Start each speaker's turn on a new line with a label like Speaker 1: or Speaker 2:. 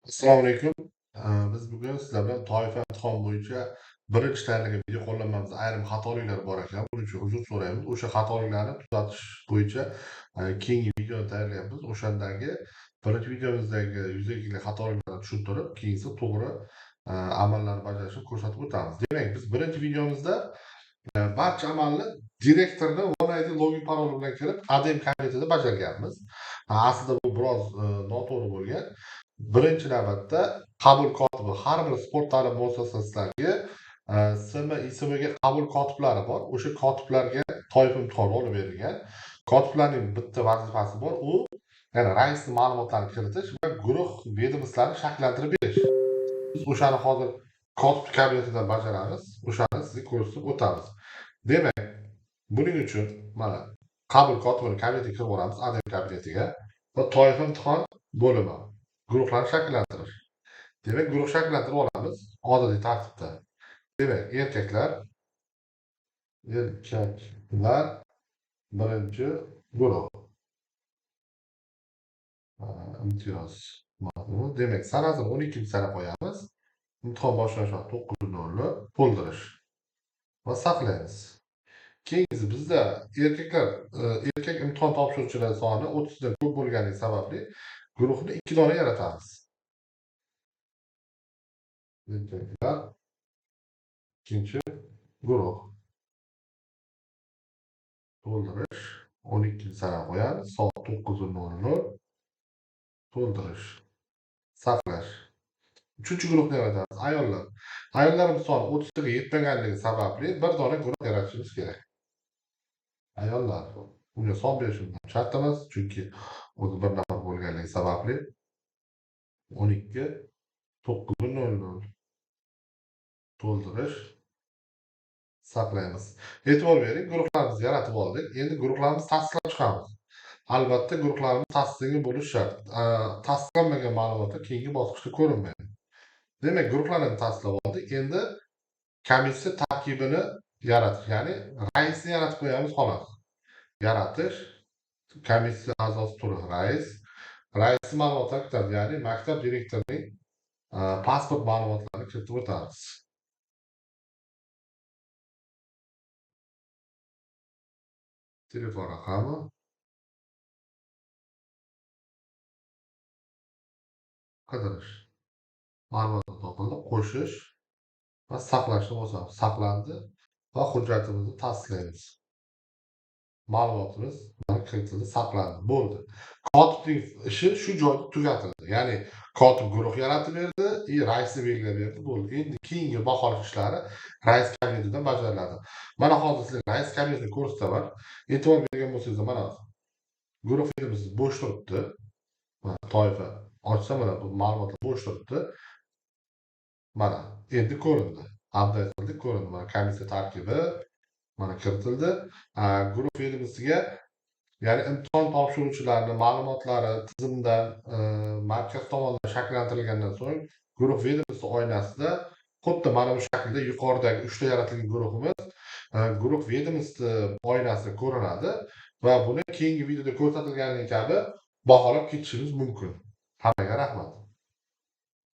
Speaker 1: Assalomu alaykum. Biz bugun sizlar bilan toifa imtihon bo'yicha birinchi tayyorlagan video qo'llanmamizda ayrim xatoliklar bor ekan. Buning uchun uzr so'raymiz. O'sha xatoliklarni tuzatish bo'yicha keyingi videoni tayyorlayapmiz. O'shandagi birinchi videomizdagi yuzaga kelgan xatoliklarni tushuntirib, keyingi to'g'ri amallarni bajarishni ko'rsatib o'tamiz. Demak, biz birinchi videomizda barcha amalni direktorni One ID login paroli bilan kirib, ADM kabinetida bajarganmiz. Aslida bu biroz noto'g'ri bo'lgan. Birinchi navbatda qabul kotibi har bir sport ta'lim muassasalariga SM, ISMga qabul kotiblari bor. O'sha kotiblarga toifa imtihoni olib berilgan. Kotiblarning bitta vazifasi bor. U ya'ni raisning ma'lumotlarini kiritish va guruh ведомствolarini shakllantirib berish. Biz o'shani hozir kotib kabinetida bajaramiz. O'shani sizga ko'rsatib o'tamiz. Demak, buning uchun mana qabul kotibini kabinetiga kirib olamiz, ADM kabinetiga va toifa imtihon bo'limi. Guruhlarni shakllantirish. Demak, guruh shakllantirib olamiz odatiy tartibda. Demak, erkaklar birinchi guruh. Imtiyoz mazmuni. Demak, sanasini 12 sana qo'yamiz. Imtihon boshlanish vaqti 9:00 to'ldirish va saqlaymiz. Keyingisi bizda erkak imtihon topshiruvchilar soni 30 dan ko'p bo'lganligi sababli guruhni 2 dona yaratamiz. Erkaklar ikkinchi guruh. To'ldirish 12 sana qo'yamiz. Soat 9:00 to'ldirish, saqlash. Uchinchi guruhni yaratamiz. Ayollar. Ayollarimiz soni 30 taga yetmaganligi sababli bir dona guruh yaratishimiz kerak. Ayollar. Bunga son berishimiz shart emas, chunki o'zi bir nafar bo'lganligi sababli 12 9:00 to'ldirish, saqlaymiz. E'tibor bering, guruhlarimizni yaratib oldik. Endi guruhlarimizni tasdiqlab chiqamiz. Albatta, guruhlarimiz tasdiqlangan bo'lishi shart. Tasdiqlanmagan ma'lumotlar keyingi bosqichda ko'rinmaydi. Demak, guruhlarni tasdiqlab oldik. Endi komissiya tarkibini yaratish, ya'ni raisni yaratib qo'yamiz xolos. Yaratish, komissiya a'zosi turi rais. Raisning ma'lumotlarini kiritamiz, ya'ni maktab direktorining pasport ma'lumotlarini kiritib o'tamiz. Telefon raqami, qidirish. Ma'lumotlar topildi, qo'shish va saqlashni bosamiz. Saqlandi va hujjatimizni tasdiqlaymiz. Ma'lumotimiz kiritildi, saqlandi. Bo'ldi. Kotibning ishi shu joyda tugatildi. Ya'ni kotib guruh yaratib berdi, raisni belgilab berdi, bo'ldi. Endi keyingi baholash ishlari rais kabinetidan bajariladi. Mana hozir sizlarga rais kabinetini ko'rsataman. E'tibor bergan bo'lsangiz, mana guruh filimiz bo'sh turibdi. Mana toifa ochsa, mana bu ma'lumotlar bo'sh turibdi. Mana endi ko'rindi. Update qildik, ko'rindi. Mana komissiya tarkibi mana kiritildi. Guruh filmisiga, ya'ni imtihon topshiruvchilarning ma'lumotlari tizimdan markaz tomonidan shakllantirilgandan so'ng guruh ведомство oynasida xuddi mana bu shaklda yuqoridagi 3 ta yaratilgan guruhimiz guruh ведомство oynasida ko'rinadi va buni keyingi videoda ko'rsatilgani kabi baholab ketishimiz mumkin. Hammaga rahmat.